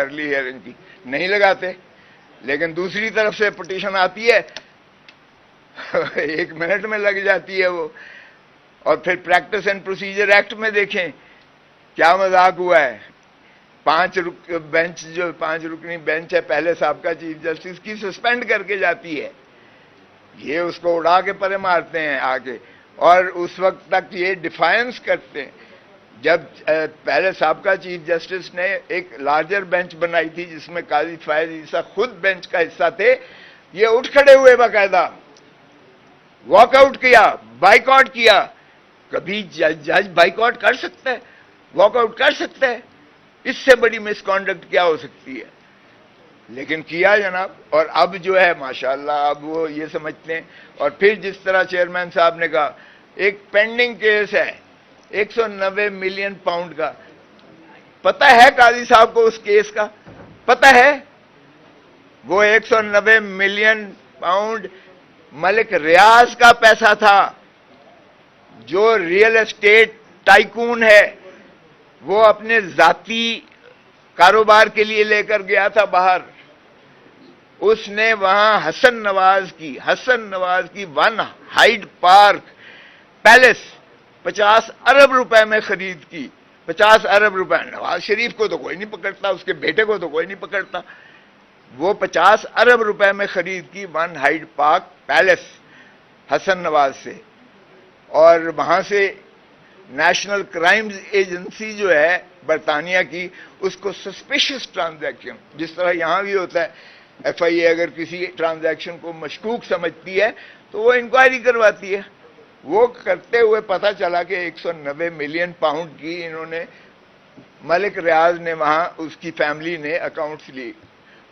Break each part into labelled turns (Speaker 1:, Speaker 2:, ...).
Speaker 1: Early hearing کی نہیں لگاتے، لیکن دوسری طرف سے پٹیشن آتی ہے 1 منٹ میں لگ جاتی ہے وہ. اور پھر پریکٹس اینڈ پروسیجر ایکٹ میں دیکھیں کیا مذاق ہوا ہے. 5 رکنی بینچ ہے پہلے سابقہ چیف جسٹس کی، سسپینڈ کر کے جاتی ہے. یہ اس کو اڑا کے پرے مارتے ہیں آ کے، اور اس وقت تک یہ ڈیفائنس کرتے ہیں. جب پہلے سابقہ چیف جسٹس نے ایک لارجر بینچ بنائی تھی جس میں قاضی فائز عیسیٰ خود بینچ کا حصہ تھے، یہ اٹھ کھڑے ہوئے باقاعدہ، واک آؤٹ کیا، بائیک آؤٹ کیا. کبھی جج بائیک آؤٹ کر سکتا ہے، واک آؤٹ کر سکتا ہے؟ اس سے بڑی مس کانڈکٹ کیا ہو سکتی ہے؟ لیکن کیا جناب. اور اب جو ہے ماشاءاللہ اب وہ یہ سمجھتے ہیں. اور پھر جس طرح چیئرمین صاحب نے کہا ایک پینڈنگ کیس ہے 190 ملین پاؤنڈ کا. پتہ ہے قاضی صاحب کو اس کیس کا؟ پتہ ہے؟ وہ 190 ملین پاؤنڈ ملک ریاض کا پیسہ تھا جو ریئل اسٹیٹ ٹائکون ہے. وہ اپنے ذاتی کاروبار کے لیے لے کر گیا تھا باہر. اس نے وہاں حسن نواز کی 1 ہائیڈ پارک پیلس 50 ارب روپے میں خرید کی. 50 ارب روپے. نواز شریف کو تو کوئی نہیں پکڑتا، اس کے بیٹے کو تو کوئی نہیں پکڑتا. وہ 50 ارب روپے میں خرید کی 1 Hyde park palace Hasan Nawaz سے. اور وہاں سے نیشنل کرائمز ایجنسی جو ہے برطانیہ کی، اس کو سسپیشس ٹرانزیکشن، جس طرح یہاں بھی ہوتا ہے، ایف آئی اے اگر کسی ٹرانزیکشن کو مشکوک سمجھتی ہے تو وہ انکوائری کرواتی ہے. وہ کرتے ہوئے پتہ چلا کہ 190 ملین پاؤنڈ کی انہوں نے، ملک ریاض نے وہاں اس کی فیملی نے اکاؤنٹس لی.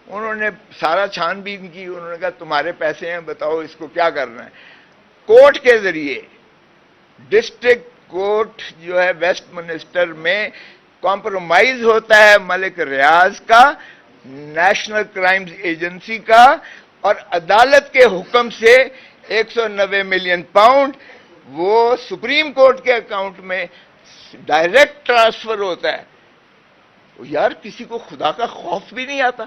Speaker 1: انہوں نے سارا چھان بین کی. انہوں نے کہا تمہارے پیسے ہیں، بتاؤ اس کو کیا کرنا ہے. کورٹ کے ذریعے، ڈسٹرکٹ کورٹ جو ہے ویسٹ منسٹر میں کمپرومائز ہوتا ہے ملک ریاض کا، نیشنل کرائمز ایجنسی کا، اور عدالت کے حکم سے 190 ملین پاؤنڈ وہ سپریم کورٹ کے اکاؤنٹ میں ڈائریکٹ ٹرانسفر ہوتا ہے. یار کسی کو خدا کا خوف بھی نہیں آتا؟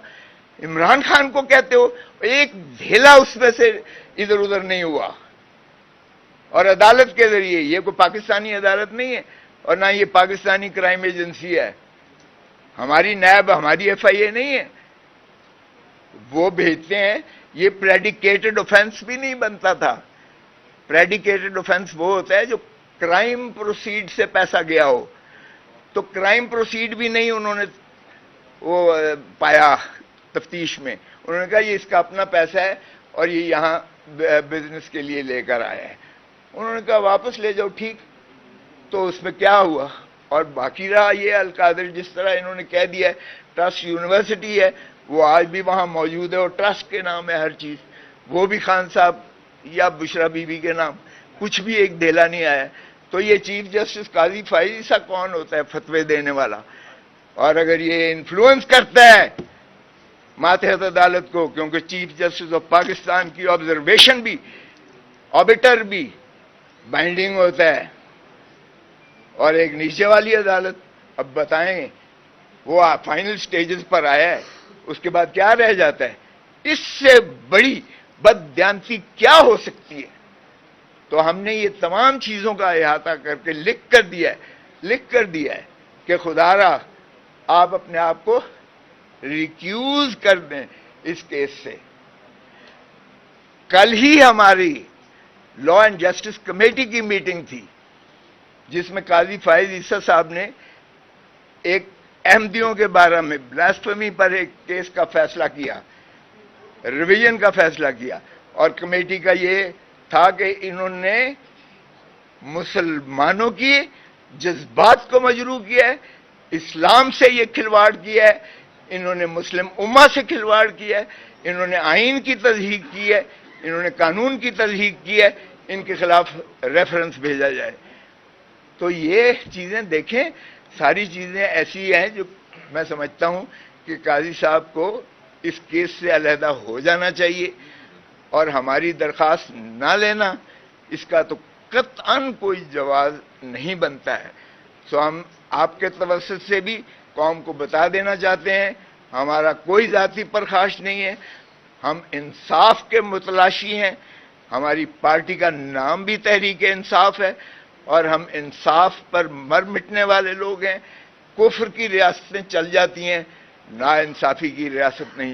Speaker 1: عمران خان کو کہتے ہو ایک ڈھیلا اس میں سے ادھر ادھر نہیں ہوا. اور عدالت کے ذریعے، یہ کوئی پاکستانی عدالت نہیں ہے اور نہ یہ پاکستانی کرائم ایجنسی ہے، ہماری نیب، ہماری ایف آئی اے نہیں ہے. وہ بھیجتے ہیں. یہ پریڈیکیٹڈ آفینس بھی نہیں بنتا تھا. پریڈیکیٹڈ آفینس وہ ہوتا ہے جو کرائم پروسیڈ سے پیسہ گیا ہو. تو کرائم پروسیڈ بھی نہیں انہوں نے وہ پایا تفتیش میں. انہوں نے کہا یہ اس کا اپنا پیسہ ہے اور یہ یہاں بزنس کے لیے لے کر آیا ہے. انہوں نے کہا واپس لے جاؤ. ٹھیک. تو اس میں کیا ہوا؟ اور باقی رہا یہ القادر، جس طرح انہوں نے کہہ دیا ہے ٹرسٹ یونیورسٹی ہے، وہ آج بھی وہاں موجود ہے اور ٹرسٹ کے نام ہے ہر چیز. وہ بھی خان صاحب یا بشرا بی بی کے نام، کچھ بھی ایک ڈھیلا نہیں آیا. تو یہ چیف جسٹس قاضی فائز عیسیٰ کون ہوتا ہے فتوے دینے والا؟ اور اگر یہ انفلوئنس کرتا ہے ماتحت عدالت کو، کیونکہ چیف جسٹس آف پاکستان کی آبزرویشن بھی، آبیٹر بھی بائنڈنگ ہوتا ہے، اور ایک نیچے والی عدالت. اب بتائیں وہ فائنل سٹیجز پر آیا ہے، اس کے بعد کیا رہ جاتا ہے؟ اس سے بڑی بددیانتی کیا ہو سکتی ہے؟ تو ہم نے یہ تمام چیزوں کا احاطہ کر کے لکھ کر دیا ہے کہ خدا را آپ اپنے آپ کو ریکیوز کر دیں اس کیس سے. کل ہی ہماری لا اینڈ جسٹس کمیٹی کی میٹنگ تھی جس میں قاضی فائز عیسیٰ صاحب نے ایک احمدیوں کے بارے میں بلاسفیمی پر ایک کیس کا فیصلہ کیا، ریویژن کا فیصلہ کیا. اور کمیٹی کا یہ تھا کہ انہوں نے مسلمانوں کی جذبات کو مجروح کیا ہے، اسلام سے یہ کھلواڑ کیا ہے، انہوں نے مسلم امہ سے کھلواڑ کیا ہے، انہوں نے آئین کی تضحیق کی ہے، انہوں نے قانون کی تضحیق کی ہے. ان کے خلاف ریفرنس بھیجا جائے. تو یہ چیزیں دیکھیں، ساری چیزیں ایسی ہیں جو میں سمجھتا ہوں کہ قاضی صاحب کو اس کیس سے علیحدہ ہو جانا چاہیے اور ہماری درخواست نہ لینا اس کا تو قطعاً کوئی جواز نہیں بنتا ہے. سو ہم آپ کے توسط سے بھی قوم کو بتا دینا چاہتے ہیں ہمارا کوئی ذاتی پرخاش نہیں ہے، ہم انصاف کے متلاشی ہیں، ہماری پارٹی کا نام بھی تحریک انصاف ہے، اور ہم انصاف پر مر مٹنے والے لوگ ہیں۔ کفر کی ریاستیں چل جاتی ہیں، نا انصافی کی ریاست نہیں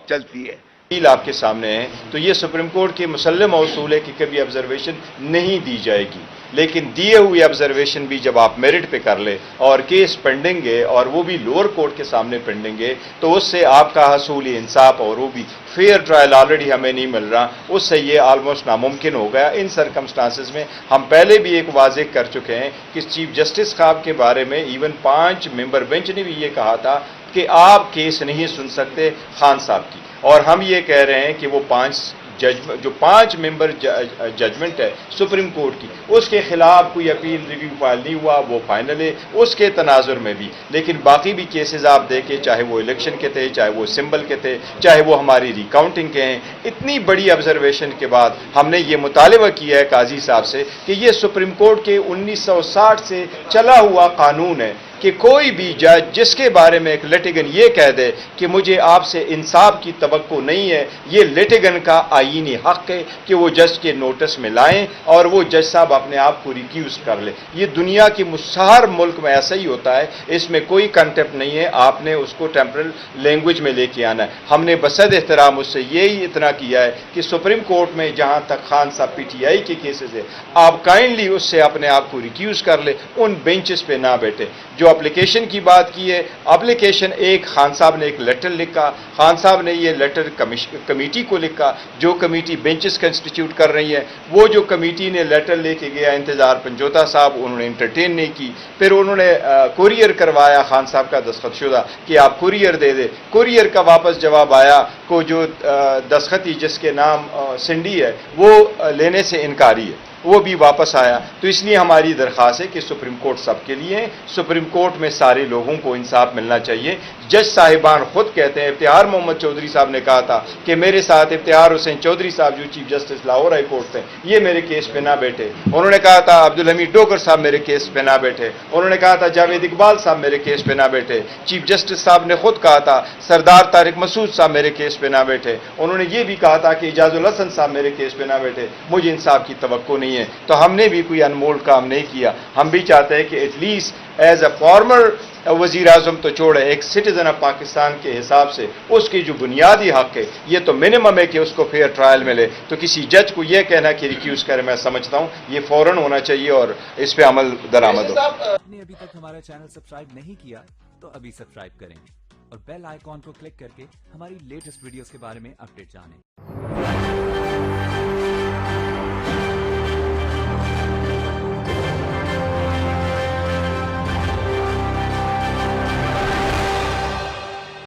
Speaker 1: چلتی ہے۔
Speaker 2: آپ کے سامنے ہیں تو یہ سپریم کورٹ کے مسلم اصول ہے کہ کبھی آبزرویشن نہیں دی جائے گی، لیکن دیے ہوئی آبزرویشن بھی جب آپ میرٹ پہ کر لیں اور کیس پینڈنگ ہے اور وہ بھی لوور کورٹ کے سامنے پینڈنگ ہے، تو اس سے آپ کا حصول انصاف اور وہ بھی فیئر ٹرائل آلریڈی ہمیں نہیں مل رہا، اس سے یہ آلموسٹ ناممکن ہو گیا۔ ان سرکمسٹانسز میں ہم پہلے بھی ایک واضح کر چکے ہیں کہ چیف جسٹس صاحب کے بارے میں ایون 5 ممبر بینچ نے بھی یہ کہا تھا کہ آپ کیس نہیں سن سکتے خان صاحب کی، اور ہم یہ کہہ رہے ہیں کہ وہ 5 ممبر ججمنٹ ہے سپریم کورٹ کی، اس کے خلاف کوئی اپیل ریویو فائل نہیں ہوا، وہ فائنل ہے اس کے تناظر میں بھی۔ لیکن باقی بھی کیسز آپ دیکھیں، چاہے وہ الیکشن کے تھے، چاہے وہ سمبل کے تھے، چاہے وہ ہماری ریکاؤنٹنگ کے ہیں، اتنی بڑی آبزرویشن کے بعد ہم نے یہ مطالبہ کیا ہے قاضی صاحب سے کہ یہ سپریم کورٹ کے 1960 سے چلا ہوا قانون ہے کہ کوئی بھی جج جس کے بارے میں ایک لیٹیگن یہ کہہ دے کہ مجھے آپ سے انصاف کی توقع نہیں ہے، یہ لیٹیگن کا آئینی حق ہے کہ وہ جج کے نوٹس میں لائیں اور وہ جج صاحب اپنے آپ کو ریکیوز کر لے۔ یہ دنیا کی ہر ملک میں ایسا ہی ہوتا ہے، اس میں کوئی کنٹیمپٹ نہیں ہے، آپ نے اس کو ٹیمپرل لینگویج میں لے کے آنا ہے۔ ہم نے بصد احترام اس سے یہی اتنا کیا ہے کہ سپریم کورٹ میں جہاں تک خان صاحب پی ٹی آئی کے کیسز ہے، آپ کائنڈلی اس سے اپنے آپ کو ریکیوز کر لے، ان بینچز پہ نہ بیٹھے۔ جو اپلیکیشن کی بات کی ہے، اپلیکیشن ایک خان صاحب نے ایک لیٹر لکھا، خان صاحب نے یہ لیٹر کمیٹی کو لکھا، جو کمیٹی بینچز کنسٹیٹیوٹ کر رہی ہے، وہ جو کمیٹی نے لیٹر لے کے گیا انتظار پنجوتا صاحب، انہوں نے انٹرٹین نہیں کی، پھر انہوں نے کوریئر کروایا خان صاحب کا دستخط شدہ کہ آپ کوریئر دے دے، کوریئر کا واپس جواب آیا کو جو دستخطی جس کے نام سنڈی ہے وہ لینے سے انکاری ہے، وہ بھی واپس آیا۔ تو اس لیے ہماری درخواست ہے کہ سپریم کورٹ سب کے لیے ہے، سپریم کورٹ میں سارے لوگوں کو انصاف ملنا چاہیے۔ جج صاحبان خود کہتے ہیں، افتخار محمد چودھری صاحب نے کہا تھا کہ میرے ساتھ افتخار حسین چودھری صاحب جو chief justice Lahore high court تھے، یہ میرے کیس پہ نہ بیٹھے۔ انہوں نے کہا تھا عبدالحمید ڈوگر صاحب میرے کیس پہ نہ بیٹھے، انہوں نے کہا تھا جاوید اقبال صاحب میرے کیس پہ نہ بیٹھے، چیف جسٹس صاحب نے خود کہا تھا سردار طارق مسعود صاحب میرے کیس پہ نہ بیٹھے، انہوں نے یہ بھی کہا تھا کہ اعجاز الحسن صاحب میرے کیس پہ نہ بیٹھے، مجھے انصاف کی توقع نہیں ہے۔ تو ہم نے بھی کوئی انمول کام نہیں کیا، ہم بھی چاہتے ہیں کہ at least as a farmer وزیر اعظم تو چھوڑے، ایک سٹیزن آف پاکستان کے حساب سے اس کی جو بنیادی حق ہے یہ تو منیمم ہے کہ اس کو فیئر ٹرائل ملے۔ تو کسی جج کو یہ کہنا کہ ریکیوز کرے، میں سمجھتا ہوں یہ فوراً ہونا چاہیے اور اس پہ عمل درآمد ہو۔
Speaker 3: آپ نے ابھی تک ہمارا چینل سبسکرائب نہیں کیا تو ابھی سبسکرائب کریں اور بیل آئیکن کو کلک کر کے ہماری لیٹسٹ ویڈیوز کے بارے میں اپڈیٹ جانیں۔